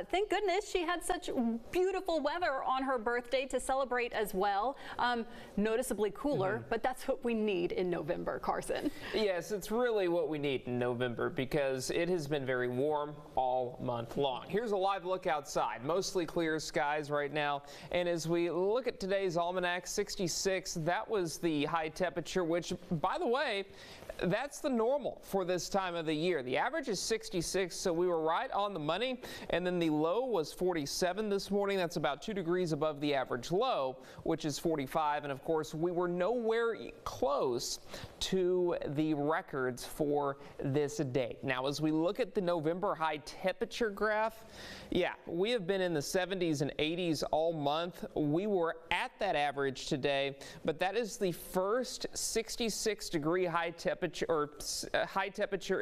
thank goodness she had such beautiful weather on her birthday to celebrate as well. Noticeably cooler, but that's what we need in November, Carson. Yes, it's really what we need in November because it has been very warm all month long. Here's a live look outside. Mostly clear skies right now. And as we look at today's almanac, 66, that was the high temperature, which, by the way, that's the normal for this time of the year. The average is 66, so we were right on the money. And then the low was 47 this morning. That's about 2 degrees above the average low, which is 45. And of course, we were nowhere close to the records for this day. Now, as we look at the November high temperature graph, yeah, we have been in the 70s and 80s all month. We were at that average today, but that is the first 66-degree high temperature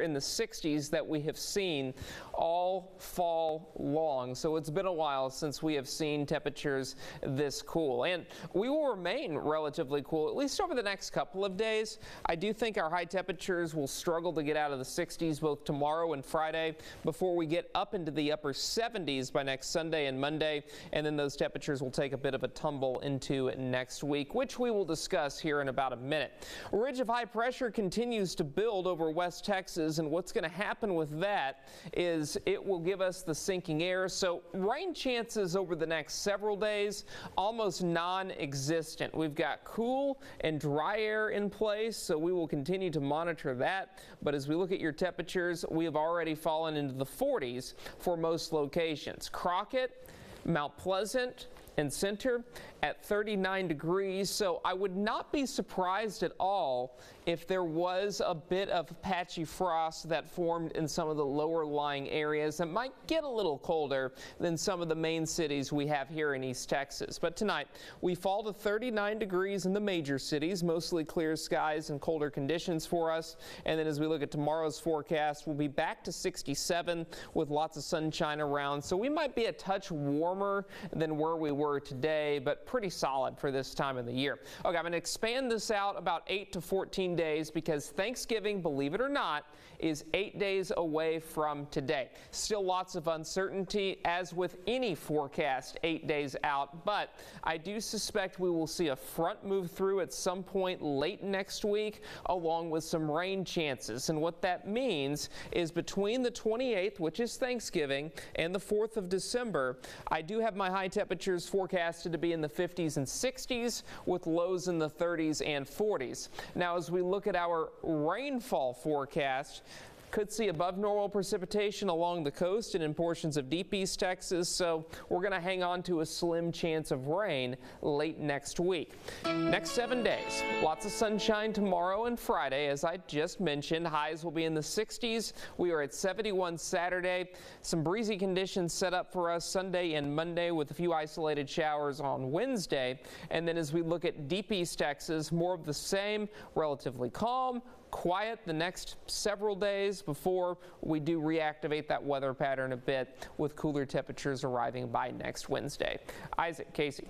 in the 60s that we have seen all fall long. So it's been a while since we have seen temperatures this cool, and we will remain relatively cool at least over the next couple of days. I do think our high temperatures will struggle to get out of the 60s both tomorrow and Friday before we get up into the upper 70s by next Sunday and Monday, and then those temperatures will take a bit of a tumble into next week, which we will discuss here in about a minute. A ridge of high pressure continues to build over West Texas, and what's going to happen with that is it will give us the sinking air. So rain chances over the next several days almost non-existent. We've got cool and dry air in place, so we will continue to monitor that. But as we look at your temperatures, we have already fallen into the 40s for most locations. Crockett, Mount Pleasant, and Center at 39 degrees. So I would not be surprised at all if there was a bit of patchy frost that formed in some of the lower lying areas that might get a little colder than some of the main cities we have here in East Texas. But tonight we fall to 39 degrees in the major cities, mostly clear skies and colder conditions for us. And then as we look at tomorrow's forecast, we'll be back to 67 with lots of sunshine around. So we might be a touch warmer than where we were today, but pretty solid for this time of the year. Okay, I'm going to expand this out about 8 to 14 days because Thanksgiving, believe it or not, is 8 days away from today. Still lots of uncertainty, as with any forecast 8 days out, but I do suspect we will see a front move through at some point late next week, along with some rain chances. And what that means is between the 28th, which is Thanksgiving, and the 4th of December, I do have my high temperatures forecasted to be in the 50s and 60s with lows in the 30s and 40s. Now, as we look at our rainfall forecast, could see above normal precipitation along the coast and in portions of deep East Texas, so we're going to hang on to a slim chance of rain late next week. Next 7 days, lots of sunshine tomorrow and Friday. As I just mentioned, highs will be in the 60s. We are at 71 Saturday. Some breezy conditions set up for us Sunday and Monday with a few isolated showers on Wednesday. And then as we look at deep East Texas, more of the same, relatively calm, quiet the next several days before we do reactivate that weather pattern a bit with cooler temperatures arriving by next Wednesday. Isaac, Casey.